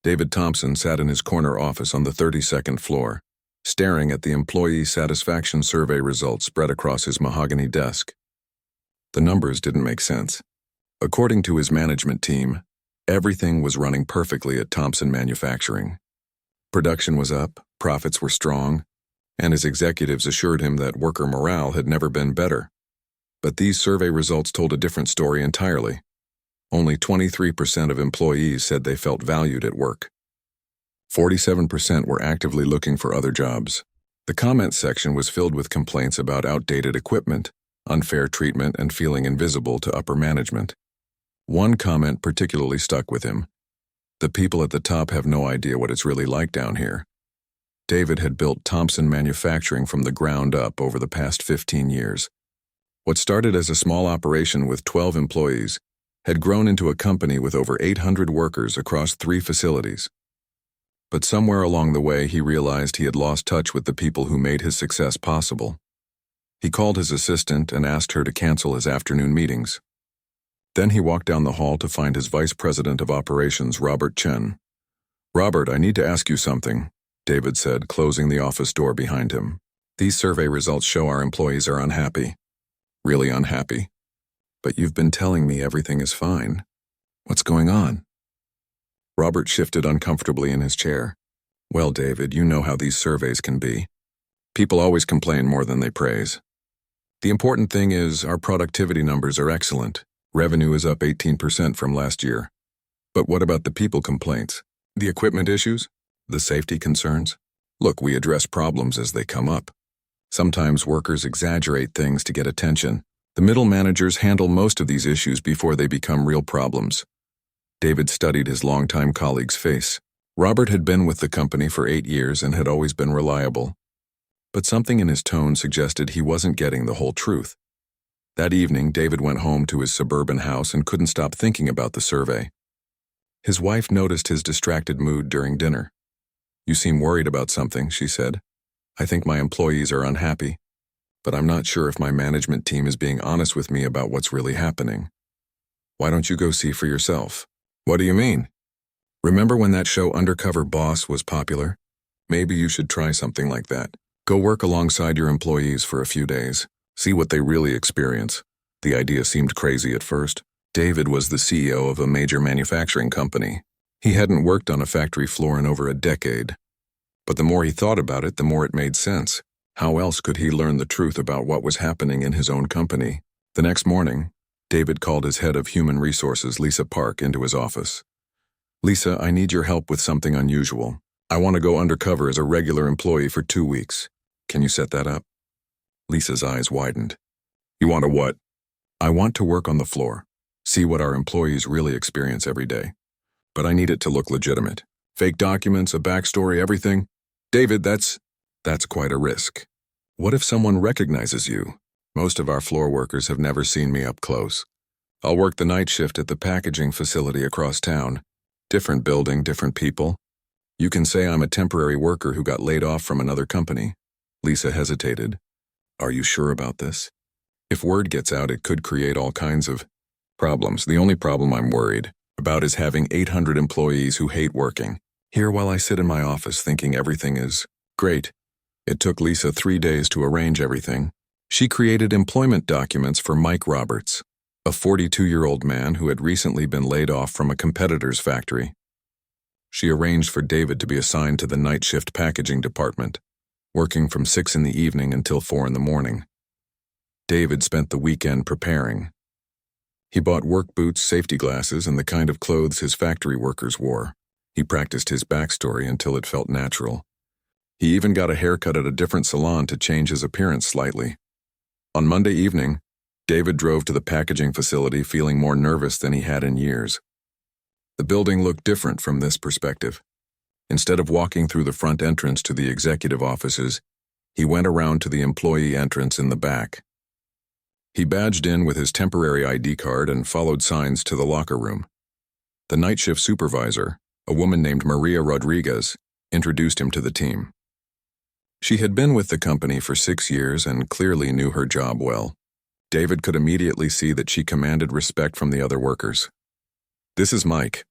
David Thompson sat in his corner office on the 32nd floor, staring at the employee satisfaction survey results spread across his mahogany desk. The numbers didn't make sense. According to his management team, everything was running perfectly at Thompson Manufacturing. Production was up, profits were strong, and his executives assured him that worker morale had never been better. But these survey results told a different story entirely. Only 23% of employees said they felt valued at work. 47% were actively looking for other jobs. The comments section was filled with complaints about outdated equipment, unfair treatment, and feeling invisible to upper management. One comment particularly stuck with him. The people at the top have no idea what it's really like down here. David had built Thompson Manufacturing from the ground up over the past 15 years. What started as a small operation with 12 employees had grown into a company with over 800 workers across 3 facilities. But somewhere along the way, he realized he had lost touch with the people who made his success possible. He called his assistant and asked her to cancel his afternoon meetings. Then he walked down the hall to find his vice president of operations, Robert Chen. "Robert, I need to ask you something," David said, closing the office door behind him. "These survey results show our employees are unhappy. Really unhappy. But you've been telling me everything is fine. What's going on?" Robert shifted uncomfortably in his chair. "Well, David, you know how these surveys can be. People always complain more than they praise. The important thing is our productivity numbers are excellent. Revenue is up 18% from last year. But what about the people complaints? The equipment issues? The safety concerns? Look, we address problems as they come up. Sometimes workers exaggerate things to get attention. The middle managers handle most of these issues before they become real problems." David studied his longtime colleague's face. Robert had been with the company for 8 years and had always been reliable. But something in his tone suggested he wasn't getting the whole truth. That evening, David went home to his suburban house and couldn't stop thinking about the survey. His wife noticed his distracted mood during dinner. "You seem worried about something," she said. "I think my employees are unhappy, but I'm not sure if my management team is being honest with me about what's really happening. Why don't you go see for yourself?" "What do you mean?" "Remember when that show Undercover Boss was popular? Maybe you should try something like that. Go work alongside your employees for a few days. See what they really experience." The idea seemed crazy at first. David was the CEO of a major manufacturing company. He hadn't worked on a factory floor in over a decade. But the more he thought about it, the more it made sense. How else could he learn the truth about what was happening in his own company? The next morning, David called his head of human resources, Lisa Park, into his office. "Lisa, I need your help with something unusual. I want to go undercover as a regular employee for 2 weeks. Can you set that up?" Lisa's eyes widened. "You want to what?" "I want to work on the floor. See what our employees really experience every day. But I need it to look legitimate. Fake documents, a backstory, everything. David, that's quite a risk. What if someone recognizes you? Most of our floor workers have never seen me up close. I'll work the night shift at the packaging facility across town. Different building, different people. You can say I'm a temporary worker who got laid off from another company." Lisa hesitated. "Are you sure about this? If word gets out, it could create all kinds of problems. The only problem I'm worried about is having 800 employees who hate working here while I sit in my office thinking everything is great." It took Lisa 3 days to arrange everything. She created employment documents for Mike Roberts, a 42-year-old man who had recently been laid off from a competitor's factory. She arranged for David to be assigned to the night shift packaging department, working from 6 in the evening until 4 in the morning. David spent the weekend preparing. He bought work boots, safety glasses, and the kind of clothes his factory workers wore. He practiced his backstory until it felt natural. He even got a haircut at a different salon to change his appearance slightly. On Monday evening, David drove to the packaging facility feeling more nervous than he had in years. The building looked different from this perspective. Instead of walking through the front entrance to the executive offices, he went around to the employee entrance in the back. He badged in with his temporary ID card and followed signs to the locker room. The night shift supervisor, a woman named Maria Rodriguez, introduced him to the team. She had been with the company for 6 years and clearly knew her job well. David could immediately see that she commanded respect from the other workers. "This is Mike.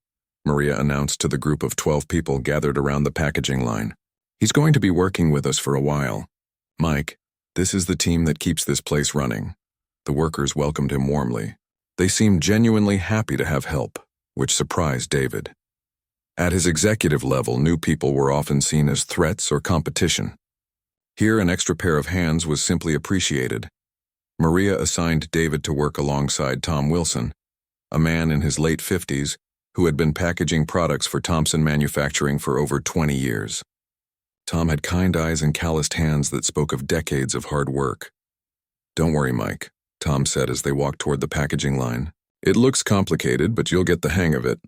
Maria announced to the group of 12 people gathered around the packaging line. He's going to be working with us for a while. Mike, this is the team that keeps this place running. The workers welcomed him warmly. They seemed genuinely happy to have help, which surprised David. At his executive level, new people were often seen as threats or competition. Here, an extra pair of hands was simply appreciated. Maria assigned David to work alongside Tom Wilson, a man in his late 50s who had been packaging products for Thompson Manufacturing for over 20 years. Tom had kind eyes and calloused hands that spoke of decades of hard work. "Don't worry, Mike," Tom said as they walked toward the packaging line. "It looks complicated, but you'll get the hang of it.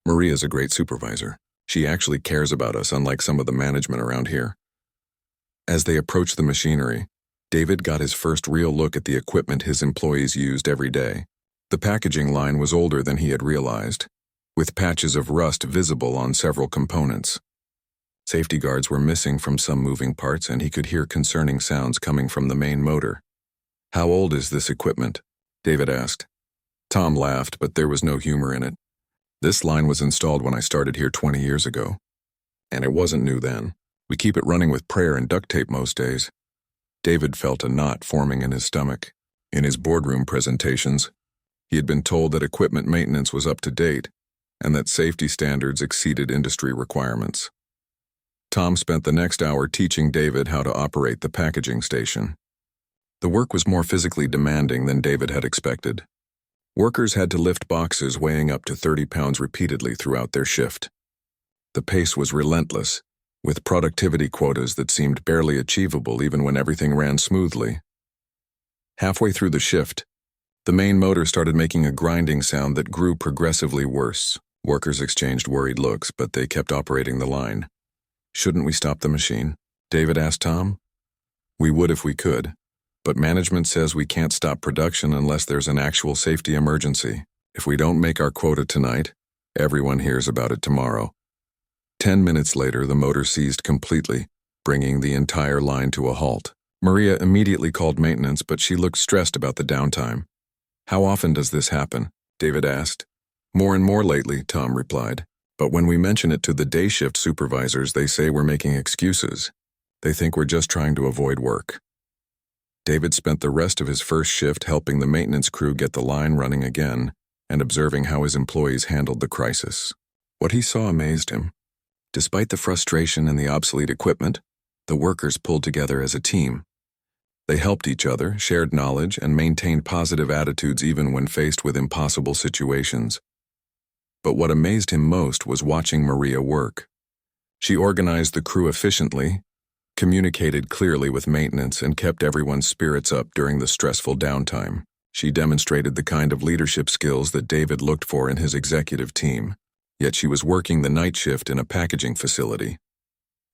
Maria's a great supervisor. She actually cares about us, unlike some of the management around here." As they approached the machinery, David got his first real look at the equipment his employees used every day. The packaging line was older than he had realized, with patches of rust visible on several components. Safety guards were missing from some moving parts, and he could hear concerning sounds coming from the main motor. "How old is this equipment?" David asked. Tom laughed, but there was no humor in it. "This line was installed when I started here 20 years ago. And it wasn't new then. We keep it running with prayer and duct tape most days." David felt a knot forming in his stomach. In his boardroom presentations, he had been told that equipment maintenance was up to date and that safety standards exceeded industry requirements. Tom spent the next hour teaching David how to operate the packaging station. The work was more physically demanding than David had expected. Workers had to lift boxes weighing up to 30 pounds repeatedly throughout their shift. The pace was relentless, with productivity quotas that seemed barely achievable even when everything ran smoothly. Halfway through the shift, the main motor started making a grinding sound that grew progressively worse. Workers exchanged worried looks, but they kept operating the line. "Shouldn't we stop the machine?" David asked Tom. "We would if we could, but management says we can't stop production unless there's an actual safety emergency. If we don't make our quota tonight, everyone hears about it tomorrow." 10 minutes later, the motor ceased completely, bringing the entire line to a halt. Maria immediately called maintenance, but she looked stressed about the downtime. "How often does this happen?" David asked. "More and more lately," Tom replied. "But when we mention it to the day shift supervisors, they say we're making excuses. They think we're just trying to avoid work." David spent the rest of his first shift helping the maintenance crew get the line running again and observing how his employees handled the crisis. What he saw amazed him. Despite the frustration and the obsolete equipment, the workers pulled together as a team. They helped each other, shared knowledge, and maintained positive attitudes even when faced with impossible situations. But what amazed him most was watching Maria work. She organized the crew efficiently, communicated clearly with maintenance, and kept everyone's spirits up during the stressful downtime. She demonstrated the kind of leadership skills that David looked for in his executive team. Yet she was working the night shift in a packaging facility.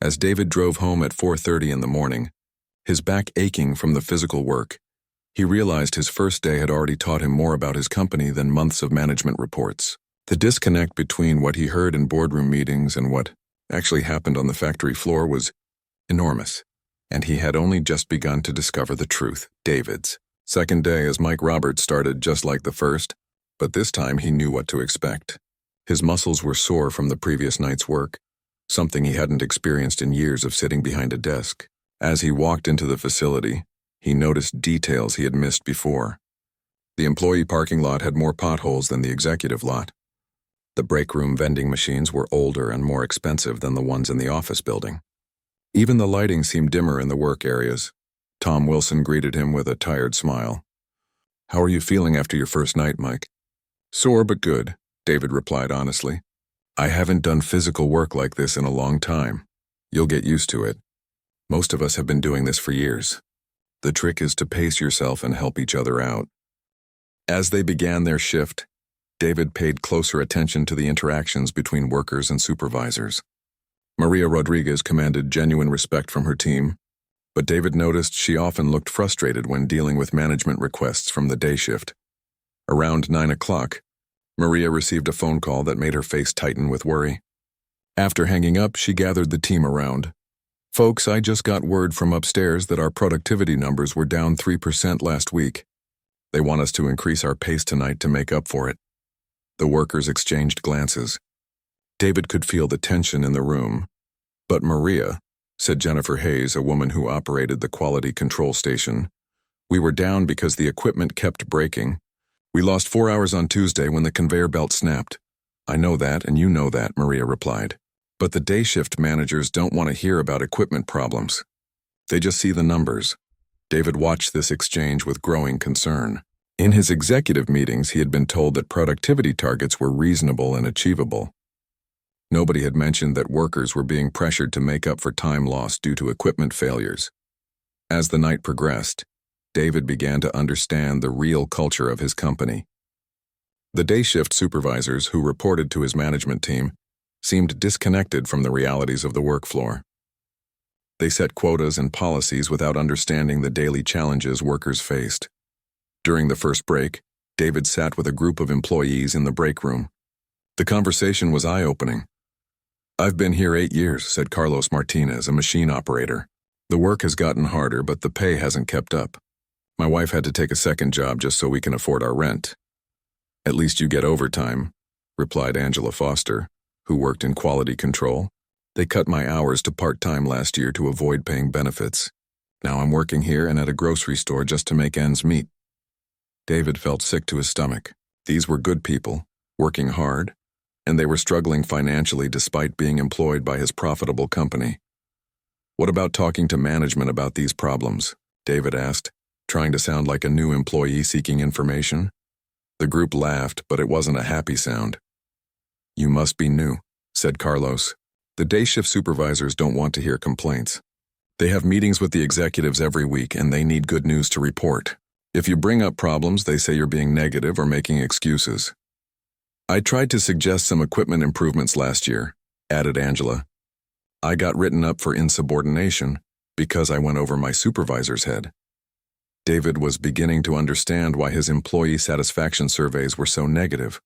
As David drove home at 4:30 in the morning, his back aching from the physical work, he realized his first day had already taught him more about his company than months of management reports. The disconnect between what he heard in boardroom meetings and what actually happened on the factory floor was enormous, and he had only just begun to discover the truth. David's second day as Mike Roberts started just like the first, but this time he knew what to expect. His muscles were sore from the previous night's work, something he hadn't experienced in years of sitting behind a desk. As he walked into the facility, he noticed details he had missed before. The employee parking lot had more potholes than the executive lot. The break room vending machines were older and more expensive than the ones in the office building. Even the lighting seemed dimmer in the work areas. Tom Wilson greeted him with a tired smile. "How are you feeling after your first night, Mike?" "Sore but good," David replied honestly. "I haven't done physical work like this in a long time. You'll get used to it. Most of us have been doing this for years. The trick is to pace yourself and help each other out." As they began their shift, David paid closer attention to the interactions between workers and supervisors. Maria Rodriguez commanded genuine respect from her team, but David noticed she often looked frustrated when dealing with management requests from the day shift. Around 9 o'clock, Maria received a phone call that made her face tighten with worry. After hanging up, she gathered the team around. "Folks, I just got word from upstairs that our productivity numbers were down 3% last week. They want us to increase our pace tonight to make up for it." The workers exchanged glances. David could feel the tension in the room. "But Maria," said Jennifer Hayes, a woman who operated the quality control station, "we were down because the equipment kept breaking. We lost 4 hours on Tuesday when the conveyor belt snapped." "I know that, and you know that," Maria replied. "But the day shift managers don't want to hear about equipment problems. They just see the numbers." David watched this exchange with growing concern. In his executive meetings, he had been told that productivity targets were reasonable and achievable. Nobody had mentioned that workers were being pressured to make up for time lost due to equipment failures. As the night progressed, David began to understand the real culture of his company. The day shift supervisors who reported to his management team seemed disconnected from the realities of the work floor. They set quotas and policies without understanding the daily challenges workers faced. During the first break, David sat with a group of employees in the break room. The conversation was eye-opening. "I've been here 8 years," said Carlos Martinez, a machine operator. "The work has gotten harder, but the pay hasn't kept up. My wife had to take a second job just so we can afford our rent." "At least you get overtime," replied Angela Foster, who worked in quality control. "They cut my hours to part-time last year to avoid paying benefits. Now I'm working here and at a grocery store just to make ends meet." David felt sick to his stomach. These were good people, working hard, and they were struggling financially despite being employed by his profitable company. "What about talking to management about these problems?" David asked, trying to sound like a new employee seeking information. The group laughed, but it wasn't a happy sound. "You must be new," said Carlos. "The day shift supervisors don't want to hear complaints. They have meetings with the executives every week, and they need good news to report. If you bring up problems, they say you're being negative or making excuses." "I tried to suggest some equipment improvements last year," added Angela. "I got written up for insubordination because I went over my supervisor's head." David was beginning to understand why his employee satisfaction surveys were so negative.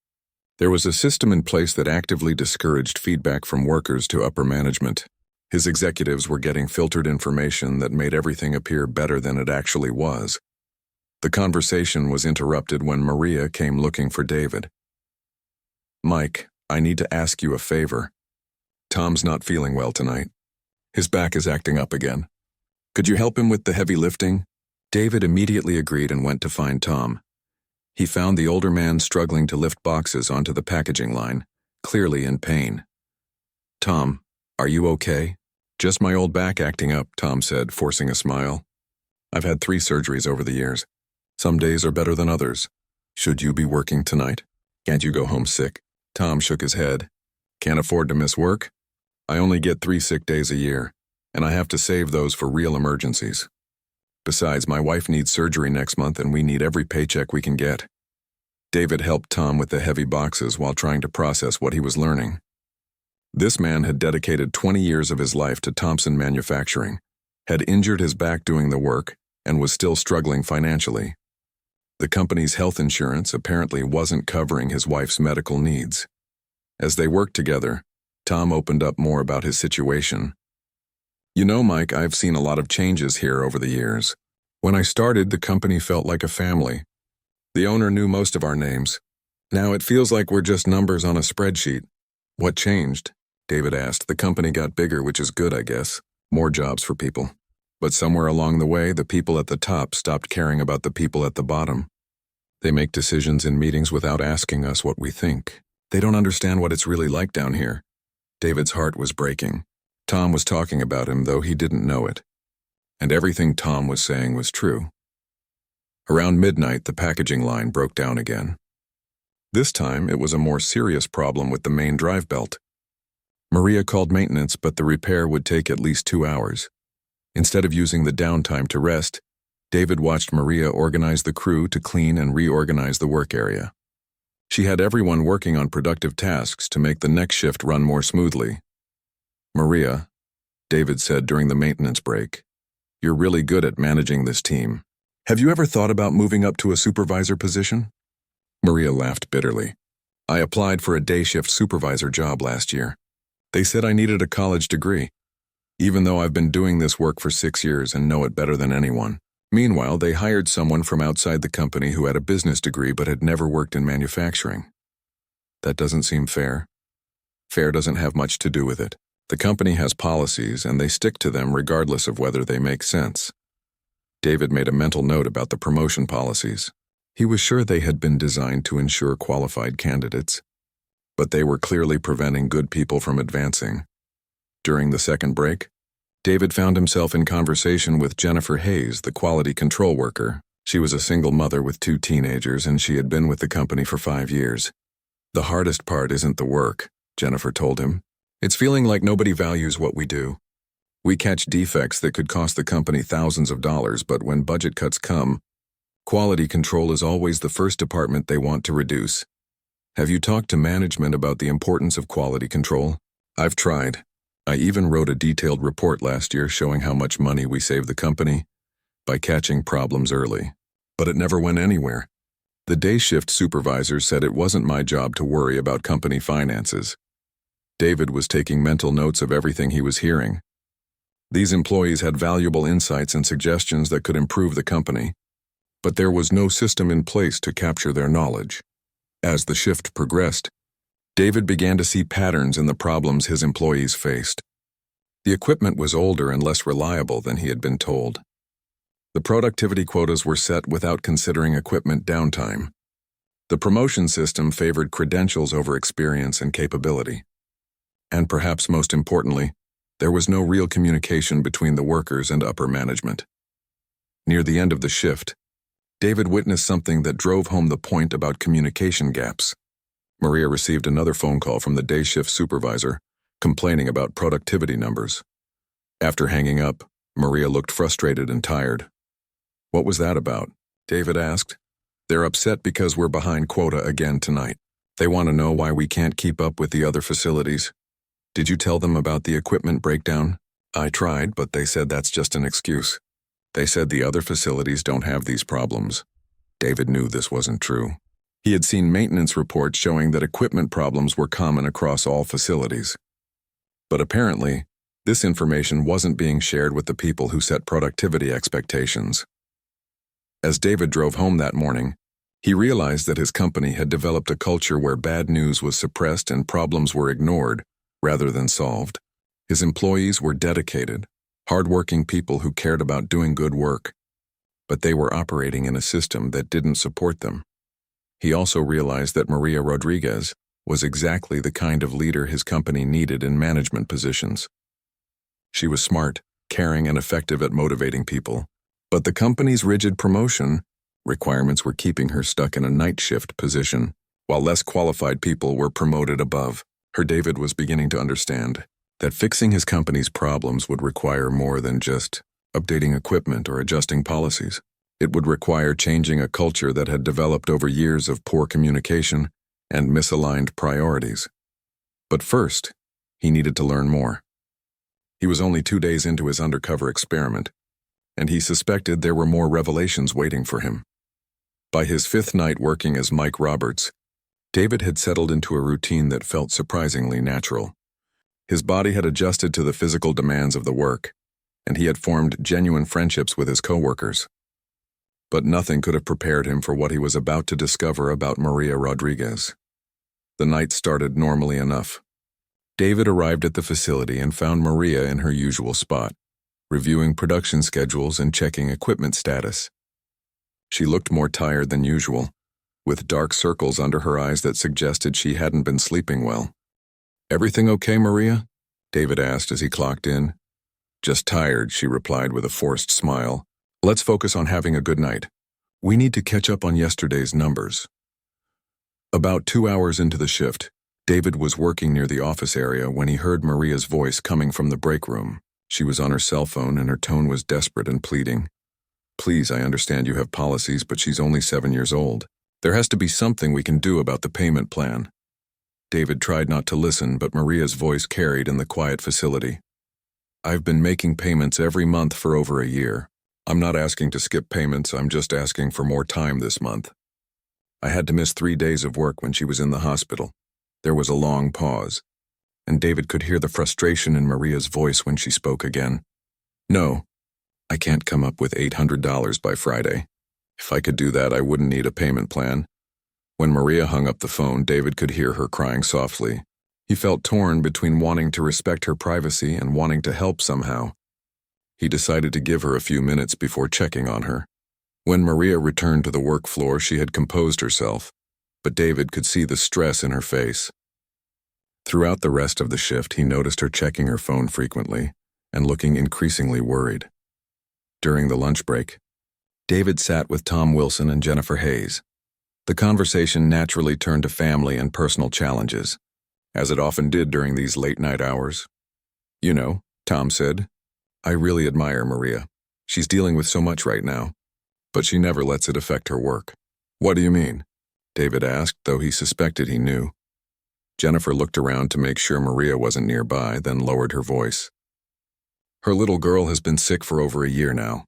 There was a system in place that actively discouraged feedback from workers to upper management. His executives were getting filtered information that made everything appear better than it actually was. The conversation was interrupted when Maria came looking for David. "Mike, I need to ask you a favor. Tom's not feeling well tonight. His back is acting up again. Could you help him with the heavy lifting?" David immediately agreed and went to find Tom. He found the older man struggling to lift boxes onto the packaging line, clearly in pain. "Tom, are you okay?" "Just my old back acting up," Tom said, forcing a smile. "I've had 3 surgeries over the years. Some days are better than others. Should you be working tonight? Can't you go home sick?" Tom shook his head. "Can't afford to miss work? I only get 3 sick days a year, and I have to save those for real emergencies. Besides, my wife needs surgery next month and we need every paycheck we can get." David helped Tom with the heavy boxes while trying to process what he was learning. This man had dedicated 20 years of his life to Thompson Manufacturing, had injured his back doing the work, and was still struggling financially. The company's health insurance apparently wasn't covering his wife's medical needs. As they worked together, Tom opened up more about his situation. "You know, Mike, I've seen a lot of changes here over the years. When I started, the company felt like a family. The owner knew most of our names. Now it feels like we're just numbers on a spreadsheet." "What changed?" David asked. "The company got bigger, which is good, I guess. More jobs for people. But somewhere along the way, the people at the top stopped caring about the people at the bottom. They make decisions in meetings without asking us what we think. They don't understand what it's really like down here." David's heart was breaking. Tom was talking about him, though he didn't know it. And everything Tom was saying was true. Around midnight, the packaging line broke down again. This time, it was a more serious problem with the main drive belt. Maria called maintenance, but the repair would take at least 2 hours. Instead of using the downtime to rest, David watched Maria organize the crew to clean and reorganize the work area. She had everyone working on productive tasks to make the next shift run more smoothly. "Maria," David said during the maintenance break, "you're really good at managing this team. Have you ever thought about moving up to a supervisor position?" Maria laughed bitterly. "I applied for a day shift supervisor job last year. They said I needed a college degree, even though I've been doing this work for 6 years and know it better than anyone. Meanwhile, they hired someone from outside the company who had a business degree but had never worked in manufacturing. That doesn't seem fair." Fair doesn't have much to do with it. The company has policies, and they stick to them regardless of whether they make sense. David made a mental note about the promotion policies. He was sure they had been designed to ensure qualified candidates, but they were clearly preventing good people from advancing. During the second break, David found himself in conversation with Jennifer Hayes, the quality control worker. She was a single mother with 2 teenagers, and she had been with the company for 5 years. "The hardest part isn't the work," Jennifer told him. "It's feeling like nobody values what we do. We catch defects that could cost the company thousands of dollars, but when budget cuts come, quality control is always the first department they want to reduce. Have you talked to management about the importance of quality control?" "I've tried. I even wrote a detailed report last year showing how much money we saved the company by catching problems early. But it never went anywhere. The day shift supervisor said it wasn't my job to worry about company finances." David was taking mental notes of everything he was hearing. These employees had valuable insights and suggestions that could improve the company, but there was no system in place to capture their knowledge. As the shift progressed, David began to see patterns in the problems his employees faced. The equipment was older and less reliable than he had been told. The productivity quotas were set without considering equipment downtime. The promotion system favored credentials over experience and capability. And perhaps most importantly, there was no real communication between the workers and upper management. Near the end of the shift, David witnessed something that drove home the point about communication gaps. Maria received another phone call from the day shift supervisor, complaining about productivity numbers. After hanging up, Maria looked frustrated and tired. "What was that about?" David asked. "They're upset because we're behind quota again tonight. They want to know why we can't keep up with the other facilities." "Did you tell them about the equipment breakdown?" "I tried, but they said that's just an excuse. They said the other facilities don't have these problems." David knew this wasn't true. He had seen maintenance reports showing that equipment problems were common across all facilities. But apparently, this information wasn't being shared with the people who set productivity expectations. As David drove home that morning, he realized that his company had developed a culture where bad news was suppressed and problems were ignored rather than solved. His employees were dedicated, hardworking people who cared about doing good work, but they were operating in a system that didn't support them. He also realized that Maria Rodriguez was exactly the kind of leader his company needed in management positions. She was smart, caring, and effective at motivating people, but the company's rigid promotion requirements were keeping her stuck in a night shift position, while less qualified people were promoted above her. David was beginning to understand that fixing his company's problems would require more than just updating equipment or adjusting policies. It would require changing a culture that had developed over years of poor communication and misaligned priorities. But first, he needed to learn more. He was only 2 days into his undercover experiment, and he suspected there were more revelations waiting for him. By his 5th night working as Mike Roberts, David had settled into a routine that felt surprisingly natural. His body had adjusted to the physical demands of the work, and he had formed genuine friendships with his coworkers. But nothing could have prepared him for what he was about to discover about Maria Rodriguez. The night started normally enough. David arrived at the facility and found Maria in her usual spot, reviewing production schedules and checking equipment status. She looked more tired than usual, with dark circles under her eyes that suggested she hadn't been sleeping well. "Everything okay, Maria?" David asked as he clocked in. "Just tired," she replied with a forced smile. "Let's focus on having a good night. We need to catch up on yesterday's numbers." About 2 hours into the shift, David was working near the office area when he heard Maria's voice coming from the break room. She was on her cell phone and her tone was desperate and pleading. "Please, I understand you have policies, but she's only 7 years old. There has to be something we can do about the payment plan." David tried not to listen, but Maria's voice carried in the quiet facility. "I've been making payments every month for over a year. I'm not asking to skip payments, I'm just asking for more time this month. I had to miss 3 days of work when she was in the hospital." There was a long pause, and David could hear the frustration in Maria's voice when she spoke again. "No, I can't come up with $800 by Friday. If I could do that, I wouldn't need a payment plan." When Maria hung up the phone, David could hear her crying softly. He felt torn between wanting to respect her privacy and wanting to help somehow. He decided to give her a few minutes before checking on her. When Maria returned to the work floor, she had composed herself, but David could see the stress in her face. Throughout the rest of the shift, he noticed her checking her phone frequently and looking increasingly worried. During the lunch break, David sat with Tom Wilson and Jennifer Hayes. The conversation naturally turned to family and personal challenges, as it often did during these late-night hours. "You know," Tom said, "I really admire Maria. She's dealing with so much right now, but she never lets it affect her work." "What do you mean?" David asked, though he suspected he knew. Jennifer looked around to make sure Maria wasn't nearby, then lowered her voice. "Her little girl has been sick for over a year now.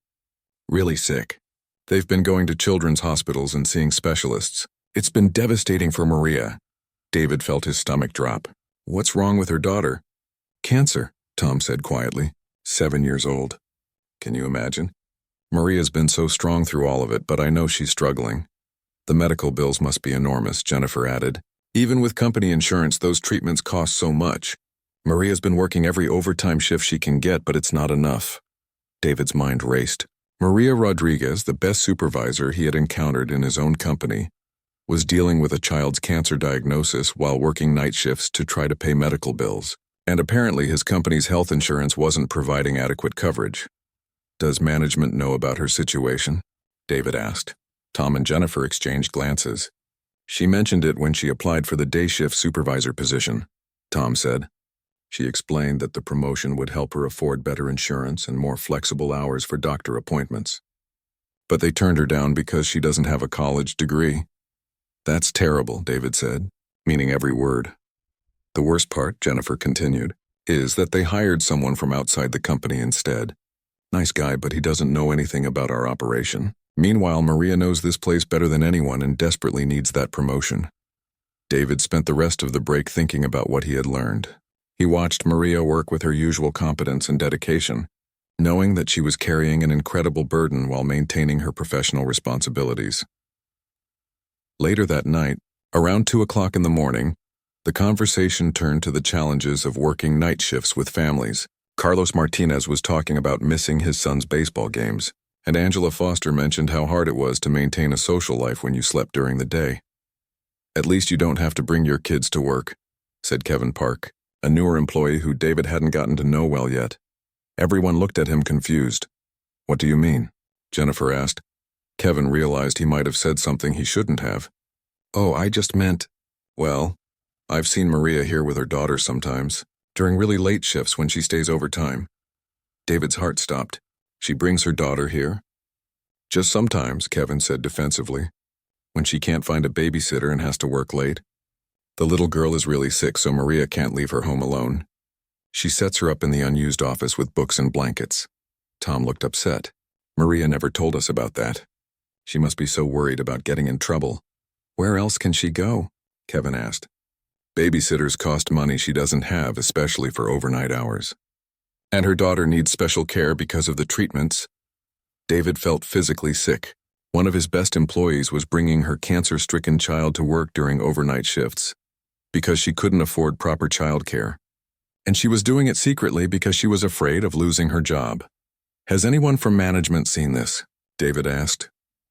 Really sick. They've been going to children's hospitals and seeing specialists. It's been devastating for Maria." David felt his stomach drop. "What's wrong with her daughter?" "Cancer," Tom said quietly. 7 years old. Can you imagine? "Maria's been so strong through all of it, but I know she's struggling." "The medical bills must be enormous," Jennifer added. "Even with company insurance, those treatments cost so much. Maria's been working every overtime shift she can get, but it's not enough." David's mind raced. Maria Rodriguez, the best supervisor he had encountered in his own company, was dealing with a child's cancer diagnosis while working night shifts to try to pay medical bills. And apparently his company's health insurance wasn't providing adequate coverage. "Does management know about her situation?" David asked. Tom and Jennifer exchanged glances. "She mentioned it when she applied for the day shift supervisor position," Tom said. "She explained that the promotion would help her afford better insurance and more flexible hours for doctor appointments. But they turned her down because she doesn't have a college degree." "That's terrible," David said, meaning every word. "The worst part," Jennifer continued, "is that they hired someone from outside the company instead. Nice guy, but he doesn't know anything about our operation. Meanwhile, Maria knows this place better than anyone and desperately needs that promotion." David spent the rest of the break thinking about what he had learned. He watched Maria work with her usual competence and dedication, knowing that she was carrying an incredible burden while maintaining her professional responsibilities. Later that night, around 2 o'clock in the morning, the conversation turned to the challenges of working night shifts with families. Carlos Martinez was talking about missing his son's baseball games, and Angela Foster mentioned how hard it was to maintain a social life when you slept during the day. "At least you don't have to bring your kids to work," said Kevin Park, a newer employee who David hadn't gotten to know well yet. Everyone looked at him confused. "What do you mean?" Jennifer asked. Kevin realized he might have said something he shouldn't have. "Oh, I just meant, well, I've seen Maria here with her daughter sometimes, during really late shifts when she stays overtime." David's heart stopped. "She brings her daughter here?" "Just sometimes," Kevin said defensively, "when she can't find a babysitter and has to work late. The little girl is really sick, so Maria can't leave her home alone. She sets her up in the unused office with books and blankets." Tom looked upset. "Maria never told us about that. She must be so worried about getting in trouble." "Where else can she go?" Kevin asked. "Babysitters cost money she doesn't have, especially for overnight hours. And her daughter needs special care because of the treatments." David felt physically sick. One of his best employees was bringing her cancer-stricken child to work during overnight shifts because she couldn't afford proper childcare. And she was doing it secretly because she was afraid of losing her job. "Has anyone from management seen this?" David asked.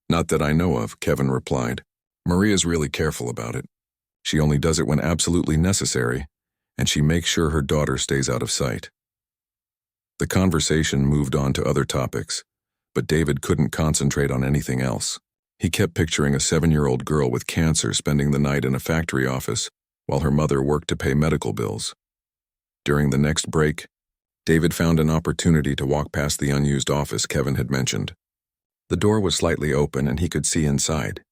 "Not that I know of," Kevin replied. "Maria's really careful about it. She only does it when absolutely necessary, and she makes sure her daughter stays out of sight." The conversation moved on to other topics, but David couldn't concentrate on anything else. He kept picturing a 7-year-old girl with cancer spending the night in a factory office while her mother worked to pay medical bills. During the next break, David found an opportunity to walk past the unused office Kevin had mentioned. The door was slightly open and he could see inside.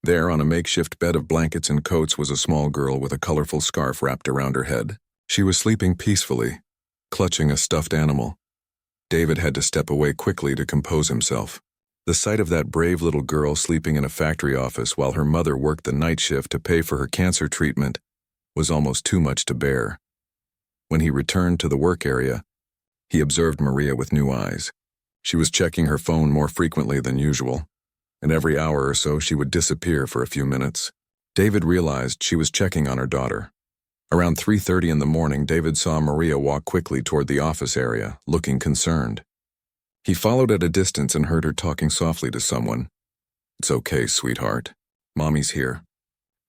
There, on a makeshift bed of blankets and coats, was a small girl with a colorful scarf wrapped around her head. She was sleeping peacefully, clutching a stuffed animal. David had to step away quickly to compose himself. The sight of that brave little girl sleeping in a factory office while her mother worked the night shift to pay for her cancer treatment was almost too much to bear. When he returned to the work area, he observed Maria with new eyes. She was checking her phone more frequently than usual, and every hour or so she would disappear for a few minutes. David realized she was checking on her daughter. Around 3:30 in the morning, David saw Maria walk quickly toward the office area, looking concerned. He followed at a distance and heard her talking softly to someone. "It's okay, sweetheart. Mommy's here.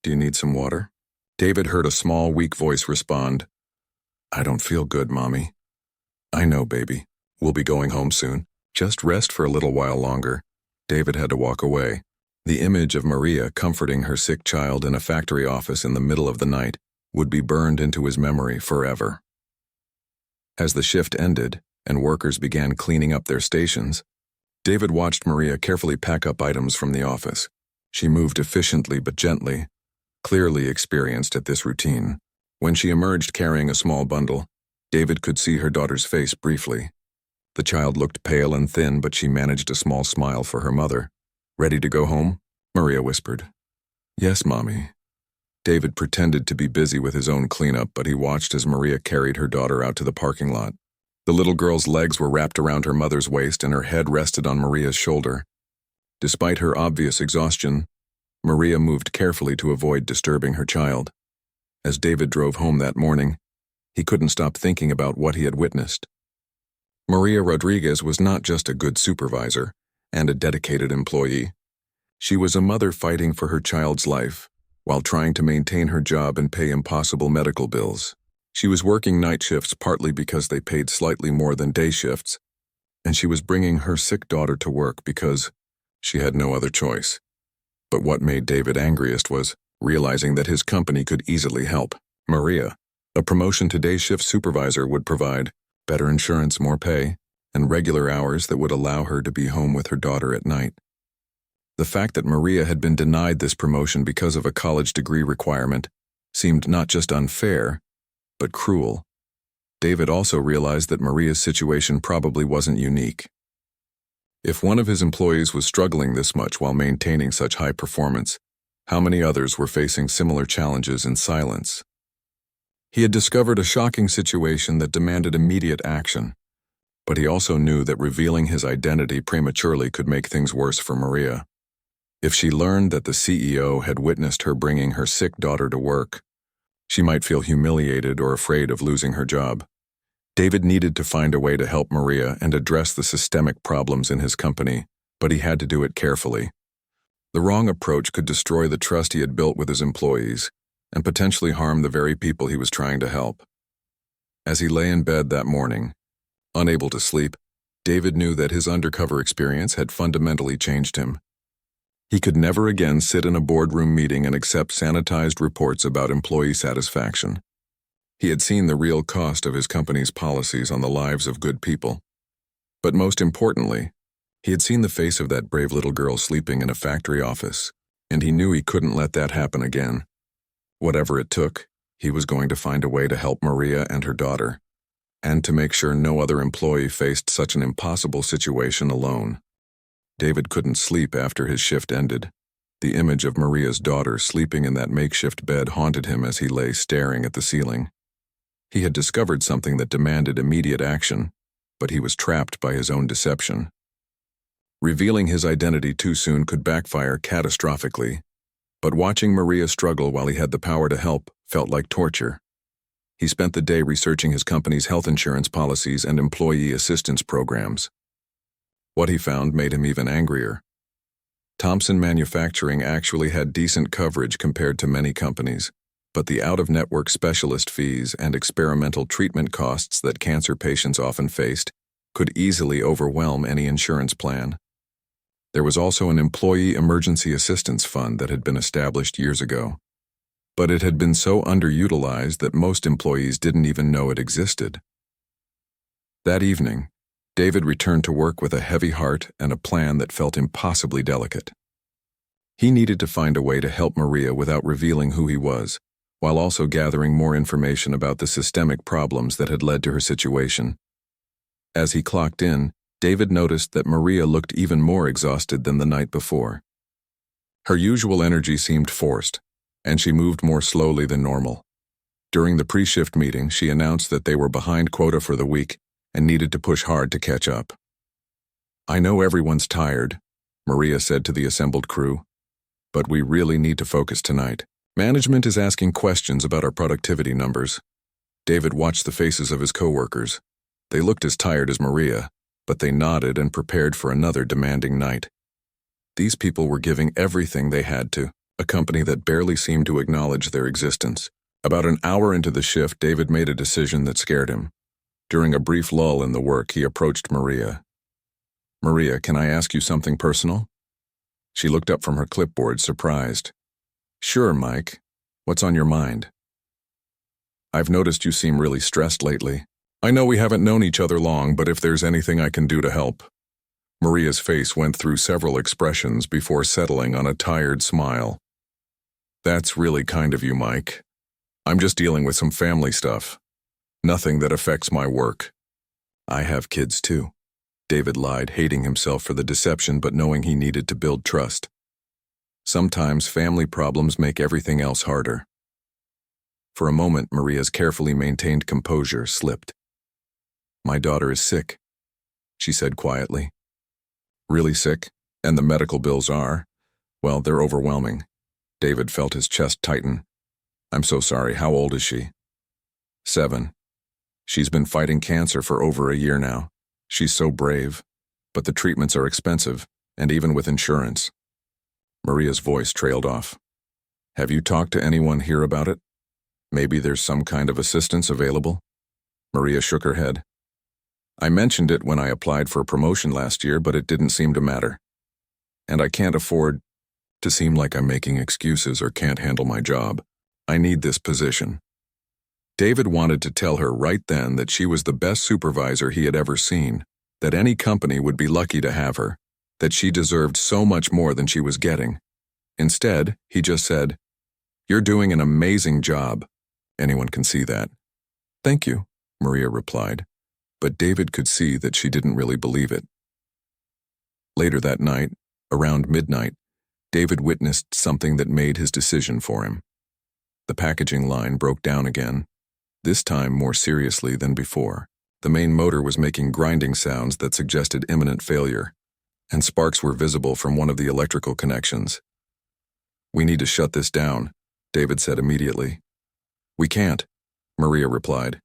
Do you need some water?" David heard a small, weak voice respond, "I don't feel good, Mommy." "I know, baby. We'll be going home soon. Just rest for a little while longer." David had to walk away. The image of Maria comforting her sick child in a factory office in the middle of the night would be burned into his memory forever. As the shift ended and workers began cleaning up their stations, David watched Maria carefully pack up items from the office. She moved efficiently but gently, clearly experienced at this routine. When she emerged carrying a small bundle, David could see her daughter's face briefly. The child looked pale and thin, but she managed a small smile for her mother. "Ready to go home?" Maria whispered. "Yes, Mommy." David pretended to be busy with his own cleanup, but he watched as Maria carried her daughter out to the parking lot. The little girl's legs were wrapped around her mother's waist and her head rested on Maria's shoulder. Despite her obvious exhaustion, Maria moved carefully to avoid disturbing her child. As David drove home that morning, he couldn't stop thinking about what he had witnessed. Maria Rodriguez was not just a good supervisor and a dedicated employee. She was a mother fighting for her child's life while trying to maintain her job and pay impossible medical bills. She was working night shifts partly because they paid slightly more than day shifts, and she was bringing her sick daughter to work because she had no other choice. But what made David angriest was realizing that his company could easily help. Maria, a promotion to day shift supervisor, would provide better insurance, more pay, and regular hours that would allow her to be home with her daughter at night. The fact that Maria had been denied this promotion because of a college degree requirement seemed not just unfair, but cruel. David also realized that Maria's situation probably wasn't unique. If one of his employees was struggling this much while maintaining such high performance, how many others were facing similar challenges in silence? He had discovered a shocking situation that demanded immediate action, but he also knew that revealing his identity prematurely could make things worse for Maria. If she learned that the CEO had witnessed her bringing her sick daughter to work, she might feel humiliated or afraid of losing her job. David needed to find a way to help Maria and address the systemic problems in his company, but he had to do it carefully. The wrong approach could destroy the trust he had built with his employees and potentially harm the very people he was trying to help. As he lay in bed that morning, unable to sleep, David knew that his undercover experience had fundamentally changed him. He could never again sit in a boardroom meeting and accept sanitized reports about employee satisfaction. He had seen the real cost of his company's policies on the lives of good people. But most importantly, he had seen the face of that brave little girl sleeping in a factory office, and he knew he couldn't let that happen again. Whatever it took, he was going to find a way to help Maria and her daughter, and to make sure no other employee faced such an impossible situation alone. David couldn't sleep after his shift ended. The image of Maria's daughter sleeping in that makeshift bed haunted him as he lay staring at the ceiling. He had discovered something that demanded immediate action, but he was trapped by his own deception. Revealing his identity too soon could backfire catastrophically, but watching Maria struggle while he had the power to help felt like torture. He spent the day researching his company's health insurance policies and employee assistance programs. What he found made him even angrier. Thompson Manufacturing actually had decent coverage compared to many companies, but the out-of-network specialist fees and experimental treatment costs that cancer patients often faced could easily overwhelm any insurance plan. There was also an employee emergency assistance fund that had been established years ago, but it had been so underutilized that most employees didn't even know it existed. That evening, David returned to work with a heavy heart and a plan that felt impossibly delicate. He needed to find a way to help Maria without revealing who he was, while also gathering more information about the systemic problems that had led to her situation. As he clocked in, David noticed that Maria looked even more exhausted than the night before. Her usual energy seemed forced, and she moved more slowly than normal. During the pre-shift meeting, she announced that they were behind quota for the week and needed to push hard to catch up. "I know everyone's tired," Maria said to the assembled crew, "but we really need to focus tonight. Management is asking questions about our productivity numbers. David watched the faces of his coworkers. They looked as tired as Maria, but they nodded and prepared for another demanding night. These people were giving everything they had to a company that barely seemed to acknowledge their existence. About an hour into the shift, David made a decision that scared him. During a brief lull in the work, he approached Maria. "Maria, can I ask you something personal?" She looked up from her clipboard, surprised. "Sure, Mike. What's on your mind?" "I've noticed you seem really stressed lately. I know we haven't known each other long, but if there's anything I can do to help." Maria's face went through several expressions before settling on a tired smile. "That's really kind of you, Mike. I'm just dealing with some family stuff. Nothing that affects my work." "I have kids too," David lied, hating himself for the deception but knowing he needed to build trust. Sometimes family problems make everything else harder. For a moment, Maria's carefully maintained composure slipped. "My daughter is sick," she said quietly. "Really sick? And the medical bills are? Well, they're overwhelming." David felt his chest tighten. "I'm so sorry. How old is she?" 7. She's been fighting cancer for over a year now. She's so brave. But the treatments are expensive, and even with insurance." Maria's voice trailed off. "Have you talked to anyone here about it? Maybe there's some kind of assistance available?" Maria shook her head. "I mentioned it when I applied for a promotion last year, but it didn't seem to matter. And I can't afford to seem like I'm making excuses or can't handle my job. I need this position." David wanted to tell her right then that she was the best supervisor he had ever seen, that any company would be lucky to have her, that she deserved so much more than she was getting. Instead, he just said, "You're doing an amazing job. Anyone can see that." "Thank you," Maria replied, but David could see that she didn't really believe it. Later that night, around midnight, David witnessed something that made his decision for him. The packaging line broke down again, this time more seriously than before. The main motor was making grinding sounds that suggested imminent failure, and sparks were visible from one of the electrical connections. "We need to shut this down," David said immediately. "We can't," Maria replied,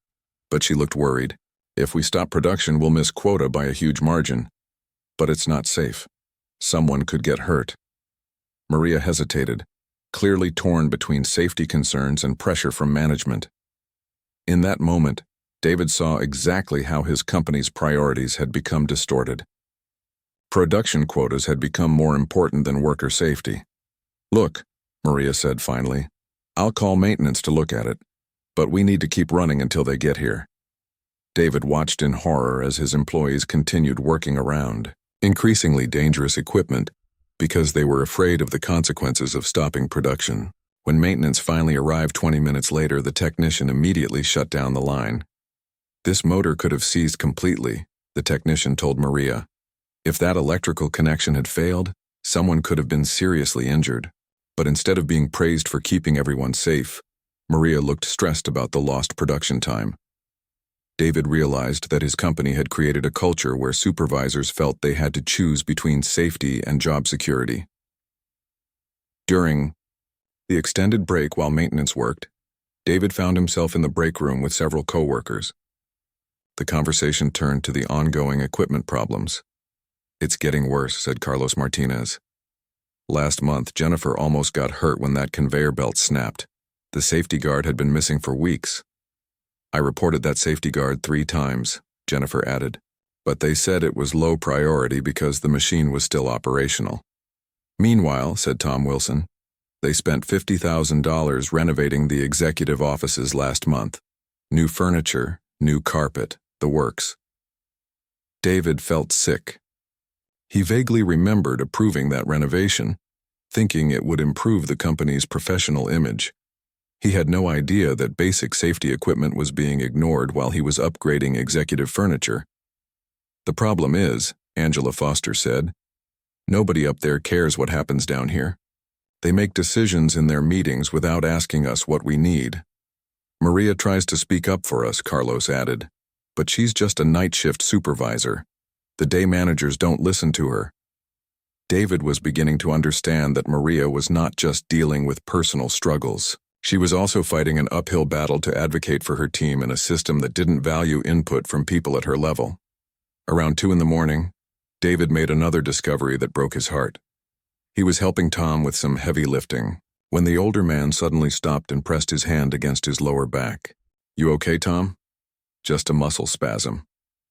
but she looked worried. "If we stop production, we'll miss quota by a huge margin. But it's not safe. Someone could get hurt." Maria hesitated, clearly torn between safety concerns and pressure from management. In that moment, David saw exactly how his company's priorities had become distorted. Production quotas had become more important than worker safety. "Look," Maria said finally, "I'll call maintenance to look at it, but we need to keep running until they get here." David watched in horror as his employees continued working around increasingly dangerous equipment because they were afraid of the consequences of stopping production. When maintenance finally arrived 20 minutes later, the technician immediately shut down the line. "This motor could have seized completely," the technician told Maria. "If that electrical connection had failed, someone could have been seriously injured." But instead of being praised for keeping everyone safe, Maria looked stressed about the lost production time. David realized that his company had created a culture where supervisors felt they had to choose between safety and job security. During the extended break while maintenance worked, David found himself in the break room with several coworkers. The conversation turned to the ongoing equipment problems. "It's getting worse," said Carlos Martinez. "Last month, Jennifer almost got hurt when that conveyor belt snapped. The safety guard had been missing for weeks. I reported that safety guard 3 times, Jennifer added, but they said it was low priority because the machine was still operational." "Meanwhile," said Tom Wilson, "they spent $50,000 renovating the executive offices last month. New furniture, new carpet, the works." David felt sick. He vaguely remembered approving that renovation, thinking it would improve the company's professional image. He had no idea that basic safety equipment was being ignored while he was upgrading executive furniture. "The problem is," Angela Foster said, "nobody up there cares what happens down here. They make decisions in their meetings without asking us what we need." "Maria tries to speak up for us," Carlos added, "but she's just a night shift supervisor. The day managers don't listen to her." David was beginning to understand that Maria was not just dealing with personal struggles. She was also fighting an uphill battle to advocate for her team in a system that didn't value input from people at her level. Around 2 in the morning, David made another discovery that broke his heart. He was helping Tom with some heavy lifting when the older man suddenly stopped and pressed his hand against his lower back. "You okay, Tom?" "Just a muscle spasm.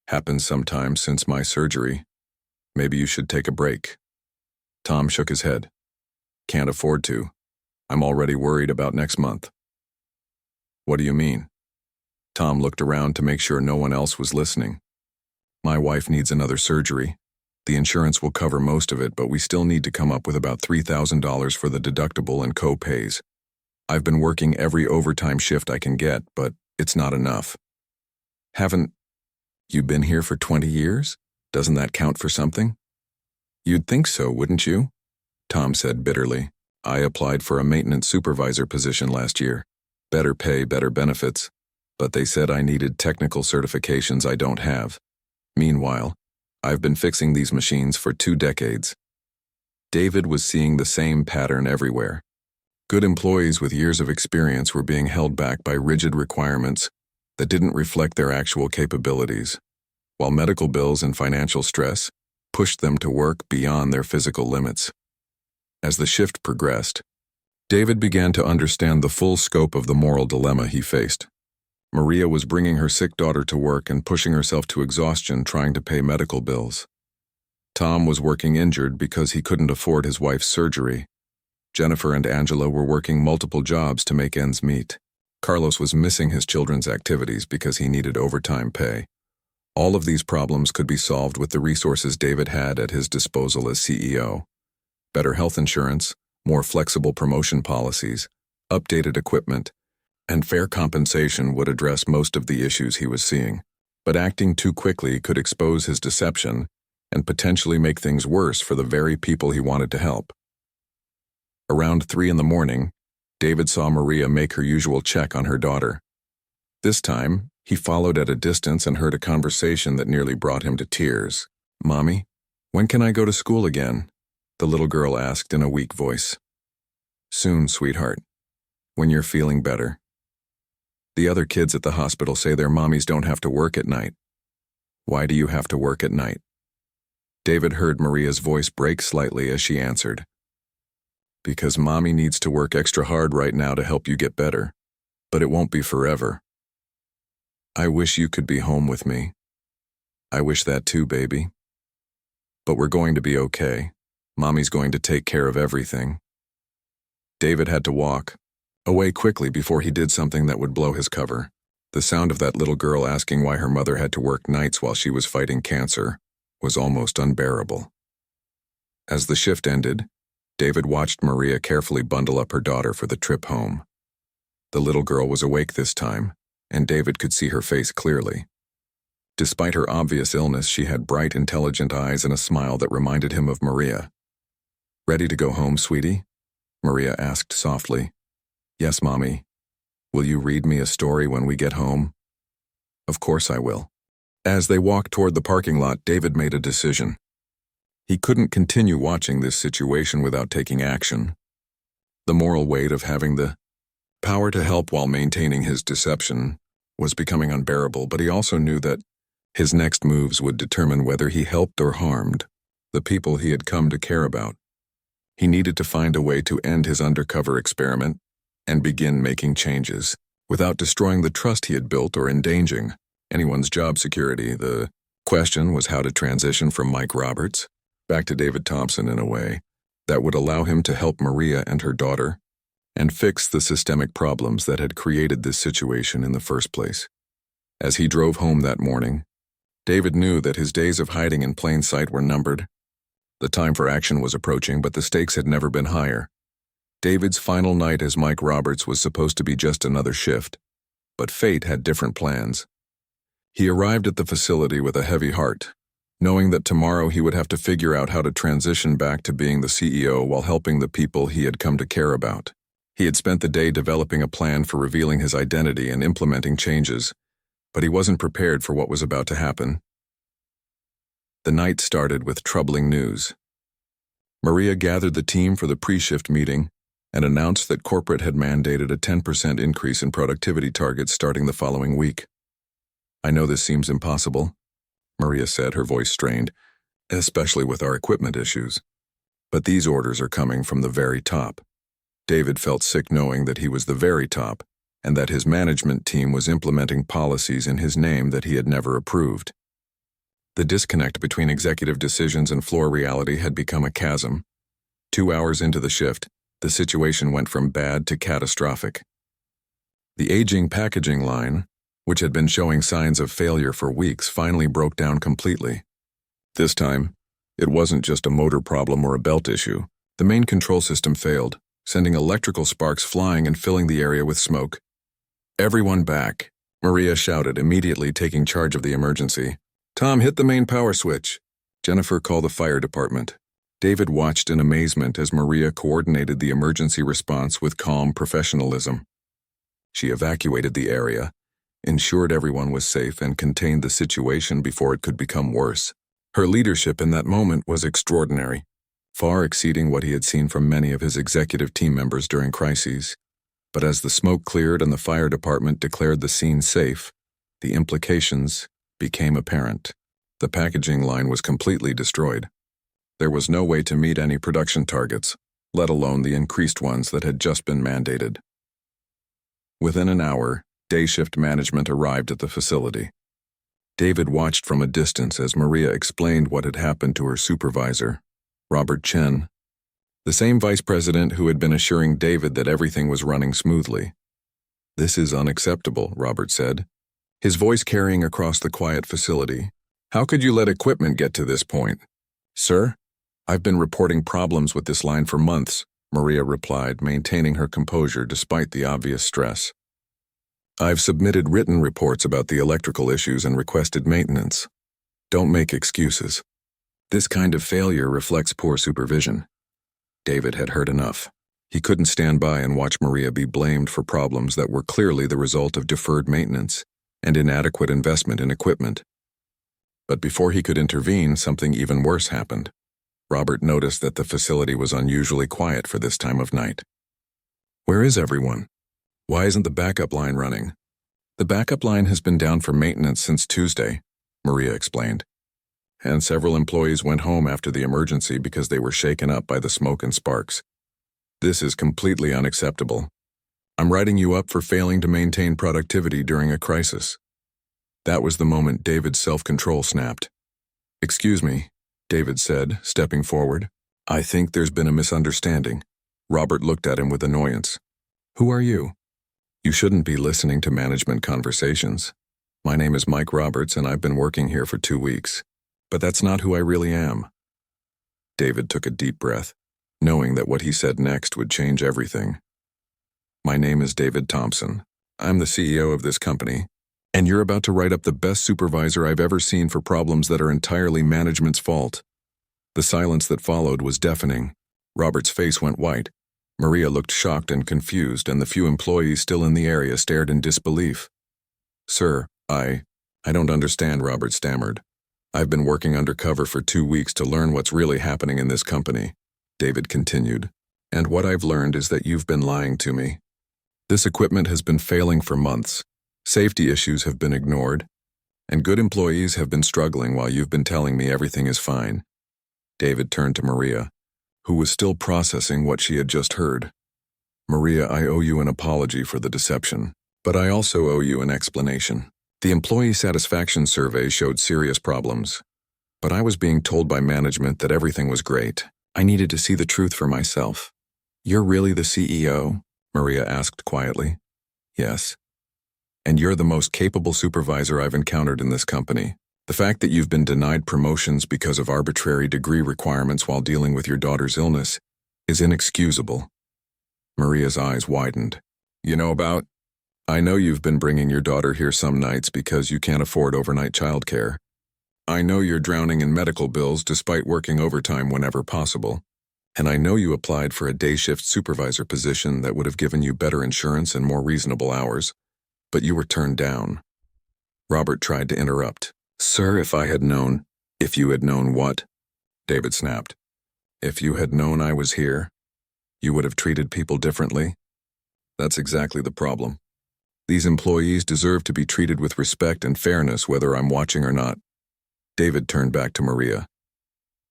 Happens sometimes since my surgery. Maybe you should take a break." Tom shook his head. "Can't afford to. I'm already worried about next month." "What do you mean?" Tom looked around to make sure no one else was listening. "My wife needs another surgery. The insurance will cover most of it, but we still need to come up with about $3,000 for the deductible and co-pays. I've been working every overtime shift I can get, but it's not enough." "Haven't you been here for 20 years? Doesn't that count for something?" "You'd think so, wouldn't you?" Tom said bitterly. "I applied for a maintenance supervisor position last year. Better pay, better benefits. But they said I needed technical certifications I don't have. Meanwhile, I've been fixing these machines for 2 decades. David was seeing the same pattern everywhere. Good employees with years of experience were being held back by rigid requirements that didn't reflect their actual capabilities, while medical bills and financial stress pushed them to work beyond their physical limits. As the shift progressed, David began to understand the full scope of the moral dilemma he faced. Maria was bringing her sick daughter to work and pushing herself to exhaustion trying to pay medical bills. Tom was working injured because he couldn't afford his wife's surgery. Jennifer and Angela were working multiple jobs to make ends meet. Carlos was missing his children's activities because he needed overtime pay. All of these problems could be solved with the resources David had at his disposal as CEO. Better health insurance, more flexible promotion policies, updated equipment, and fair compensation would address most of the issues he was seeing. But acting too quickly could expose his deception and potentially make things worse for the very people he wanted to help. Around 3 in the morning, David saw Maria make her usual check on her daughter. This time, he followed at a distance and heard a conversation that nearly brought him to tears. "Mommy, when can I go to school again?" the little girl asked in a weak voice. "Soon, sweetheart. When you're feeling better. The other kids at the hospital say their mommies don't have to work at night. Why do you have to work at night?" David heard Maria's voice break slightly as she answered. "Because mommy needs to work extra hard right now to help you get better. But it won't be forever. I wish you could be home with me." "I wish that too, baby. But we're going to be okay. Mommy's going to take care of everything." David had to walk away quickly before he did something that would blow his cover. The sound of that little girl asking why her mother had to work nights while she was fighting cancer was almost unbearable. As the shift ended, David watched Maria carefully bundle up her daughter for the trip home. The little girl was awake this time, and David could see her face clearly. Despite her obvious illness, she had bright, intelligent eyes and a smile that reminded him of Maria. "Ready to go home, sweetie?" Maria asked softly. "Yes, Mommy. Will you read me a story when we get home?" "Of course I will." As they walked toward the parking lot, David made a decision. He couldn't continue watching this situation without taking action. The moral weight of having the power to help while maintaining his deception was becoming unbearable, but he also knew that his next moves would determine whether he helped or harmed the people he had come to care about. He needed to find a way to end his undercover experiment and begin making changes without destroying the trust he had built or endangering anyone's job security. The question was how to transition from Mike Roberts back to David Thompson in a way that would allow him to help Maria and her daughter and fix the systemic problems that had created this situation in the first place. As he drove home that morning, David knew that his days of hiding in plain sight were numbered. The time for action was approaching, but the stakes had never been higher. David's final night as Mike Roberts was supposed to be just another shift, but fate had different plans. He arrived at the facility with a heavy heart, knowing that tomorrow he would have to figure out how to transition back to being the CEO while helping the people he had come to care about. He had spent the day developing a plan for revealing his identity and implementing changes, but he wasn't prepared for what was about to happen. The night started with troubling news. Maria gathered the team for the pre-shift meeting and announced that corporate had mandated a 10% increase in productivity targets starting the following week. "I know this seems impossible," Maria said, her voice strained, "especially with our equipment issues. But these orders are coming from the very top." David felt sick knowing that he was the very top and that his management team was implementing policies in his name that he had never approved. The disconnect between executive decisions and floor reality had become a chasm. 2 hours into the shift, the situation went from bad to catastrophic. The aging packaging line, which had been showing signs of failure for weeks, finally broke down completely. This time, it wasn't just a motor problem or a belt issue. The main control system failed, sending electrical sparks flying and filling the area with smoke. "Everyone back," Maria shouted, immediately taking charge of the emergency. "Tom, hit the main power switch." Jennifer, call the fire department. David watched in amazement as Maria coordinated the emergency response with calm professionalism. She evacuated the area, ensured everyone was safe, and contained the situation before it could become worse. Her leadership in that moment was extraordinary, far exceeding what he had seen from many of his executive team members during crises. But as the smoke cleared and the fire department declared the scene safe, the implications became apparent. The packaging line was completely destroyed. There was no way to meet any production targets, let alone the increased ones that had just been mandated. Within an hour, day shift management arrived at the facility. David watched from a distance as Maria explained what had happened to her supervisor, Robert Chen, the same vice president who had been assuring David that everything was running smoothly. "This is unacceptable," Robert said, his voice carrying across the quiet facility. "How could you let equipment get to this point?" "Sir, I've been reporting problems with this line for months," Maria replied, maintaining her composure despite the obvious stress. "I've submitted written reports about the electrical issues and requested maintenance. Don't make excuses. This kind of failure reflects poor supervision." David had heard enough. He couldn't stand by and watch Maria be blamed for problems that were clearly the result of deferred maintenance and inadequate investment in equipment. But before he could intervene, something even worse happened. Robert noticed that the facility was unusually quiet for this time of night. "Where is everyone? Why isn't the backup line running?" "The backup line has been down for maintenance since Tuesday," Maria explained. "And several employees went home after the emergency because they were shaken up by the smoke and sparks. This is completely unacceptable. I'm writing you up for failing to maintain productivity during a crisis." That was the moment David's self-control snapped. "Excuse me," David said, stepping forward. "I think there's been a misunderstanding." Robert looked at him with annoyance. "Who are you?" "You shouldn't be listening to management conversations. My name is Mike Roberts and I've been working here for 2 weeks. But that's not who I really am." David took a deep breath, knowing that what he said next would change everything. "My name is David Thompson. I'm the CEO of this company, and you're about to write up the best supervisor I've ever seen for problems that are entirely management's fault." The silence that followed was deafening. Robert's face went white. Maria looked shocked and confused, and the few employees still in the area stared in disbelief. "Sir, I don't understand," Robert stammered. "I've been working undercover for 2 weeks to learn what's really happening in this company," David continued. "And what I've learned is that you've been lying to me. This equipment has been failing for months. Safety issues have been ignored, and good employees have been struggling while you've been telling me everything is fine." David turned to Maria, who was still processing what she had just heard. "Maria, I owe you an apology for the deception, but I also owe you an explanation. The employee satisfaction survey showed serious problems, but I was being told by management that everything was great. I needed to see the truth for myself." "You're really the CEO?" Maria asked quietly. "Yes. And you're the most capable supervisor I've encountered in this company. The fact that you've been denied promotions because of arbitrary degree requirements while dealing with your daughter's illness is inexcusable." Maria's eyes widened. "You know about? I know you've been bringing your daughter here some nights because you can't afford overnight childcare. I know you're drowning in medical bills despite working overtime whenever possible. And I know you applied for a day shift supervisor position that would have given you better insurance and more reasonable hours, but you were turned down." Robert tried to interrupt. "Sir, if I had known..." "If you had known what?" David snapped. If you had known I was here, you would have treated people differently? That's exactly the problem. These employees deserve to be treated with respect and fairness whether I'm watching or not. David turned back to Maria.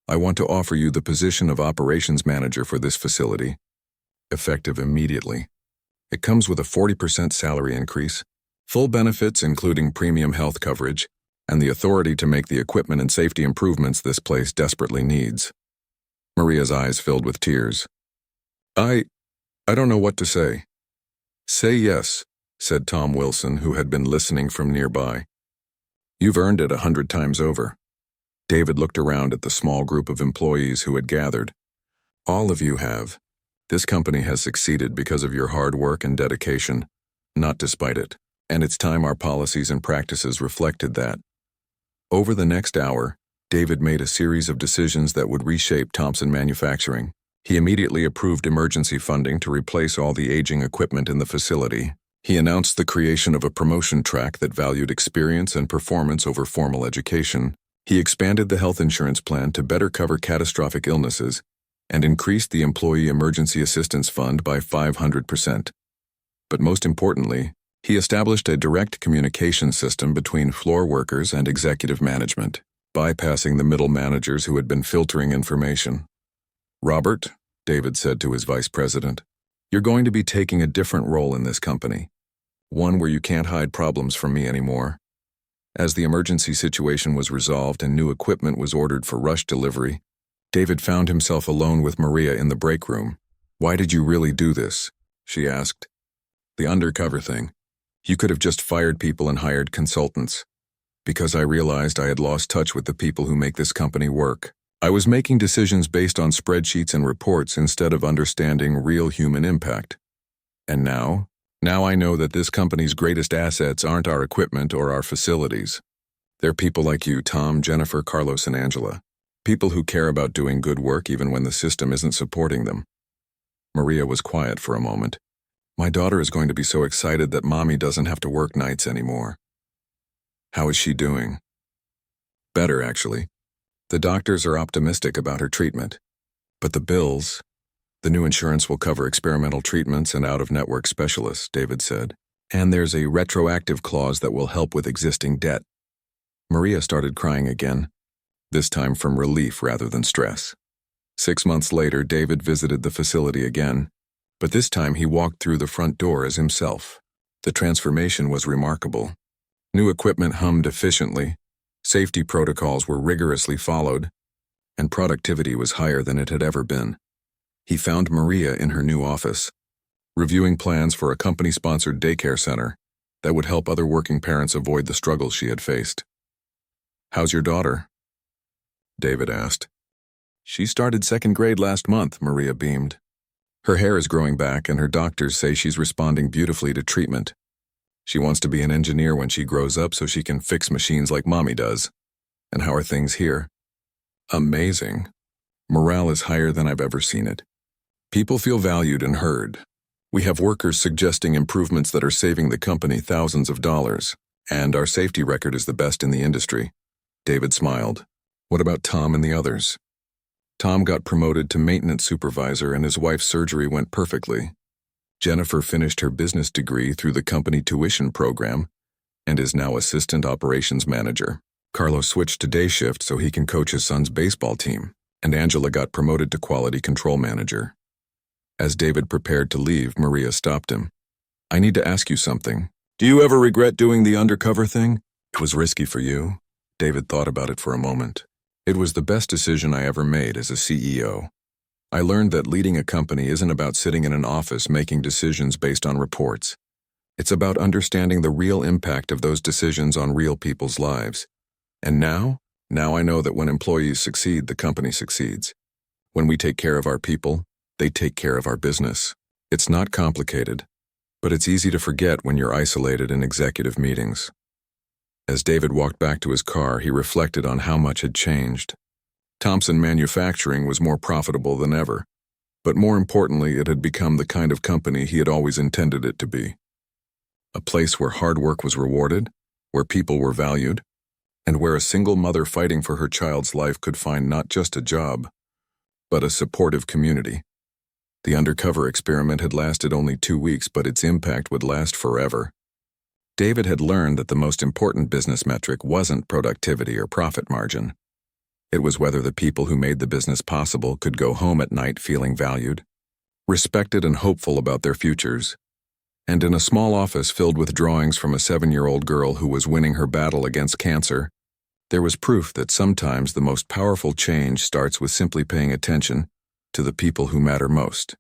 I want to offer you the position of operations manager for this facility, effective immediately. It comes with a 40% salary increase, full benefits including premium health coverage, and the authority to make the equipment and safety improvements this place desperately needs. Maria's eyes filled with tears. I don't know what to say. Say yes, said Tom Wilson, who had been listening from nearby. You've earned it 100 times over. David looked around at the small group of employees who had gathered. All of you have. This company has succeeded because of your hard work and dedication, not despite it. And it's time our policies and practices reflected that. Over the next hour, David made a series of decisions that would reshape Thompson Manufacturing. He immediately approved emergency funding to replace all the aging equipment in the facility. He announced the creation of a promotion track that valued experience and performance over formal education. He expanded the health insurance plan to better cover catastrophic illnesses and increased the Employee Emergency Assistance Fund by 500%. But most importantly, he established a direct communication system between floor workers and executive management, bypassing the middle managers who had been filtering information. Robert, David said to his vice president, you're going to be taking a different role in this company, one where you can't hide problems from me anymore. As the emergency situation was resolved and new equipment was ordered for rush delivery, David found himself alone with Maria in the break room. Why did you really do this? She asked. The undercover thing. You could have just fired people and hired consultants. Because I realized I had lost touch with the people who make this company work. I was making decisions based on spreadsheets and reports instead of understanding real human impact. And now I know that this company's greatest assets aren't our equipment or our facilities. They're people like you, Tom, Jennifer, Carlos, and Angela. People who care about doing good work even when the system isn't supporting them. Maria was quiet for a moment. My daughter is going to be so excited that Mommy doesn't have to work nights anymore. How is she doing? Better, actually. The doctors are optimistic about her treatment. But the bills... The new insurance will cover experimental treatments and out-of-network specialists, David said. And there's a retroactive clause that will help with existing debt. Maria started crying again, this time from relief rather than stress. 6 months later, David visited the facility again, but this time he walked through the front door as himself. The transformation was remarkable. New equipment hummed efficiently, safety protocols were rigorously followed, and productivity was higher than it had ever been. He found Maria in her new office, reviewing plans for a company-sponsored daycare center that would help other working parents avoid the struggles she had faced. How's your daughter? David asked. She started 2nd grade last month, Maria beamed. Her hair is growing back and her doctors say she's responding beautifully to treatment. She wants to be an engineer when she grows up so she can fix machines like Mommy does. And how are things here? Amazing. Morale is higher than I've ever seen it. People feel valued and heard. We have workers suggesting improvements that are saving the company thousands of dollars, and our safety record is the best in the industry. David smiled. What about Tom and the others? Tom got promoted to maintenance supervisor and his wife's surgery went perfectly. Jennifer finished her business degree through the company tuition program and is now assistant operations manager. Carlos switched to day shift so he can coach his son's baseball team, and Angela got promoted to quality control manager. As David prepared to leave, Maria stopped him. I need to ask you something. Do you ever regret doing the undercover thing? It was risky for you. David thought about it for a moment. It was the best decision I ever made as a CEO. I learned that leading a company isn't about sitting in an office making decisions based on reports. It's about understanding the real impact of those decisions on real people's lives. And now I know that when employees succeed, the company succeeds. When we take care of our people, they take care of our business. It's not complicated, but it's easy to forget when you're isolated in executive meetings. As David walked back to his car, he reflected on how much had changed. Thompson Manufacturing was more profitable than ever, but more importantly, it had become the kind of company he had always intended it to be. A place where hard work was rewarded, where people were valued, and where a single mother fighting for her child's life could find not just a job, but a supportive community. The Undercover experiment had lasted only 2 weeks, but its impact would last forever. David had learned that the most important business metric wasn't productivity or profit margin. It was whether the people who made the business possible could go home at night feeling valued, respected, and hopeful about their futures. And in a small office filled with drawings from a 7-year-old girl who was winning her battle against cancer, there was proof that sometimes the most powerful change starts with simply paying attention to the people who matter most.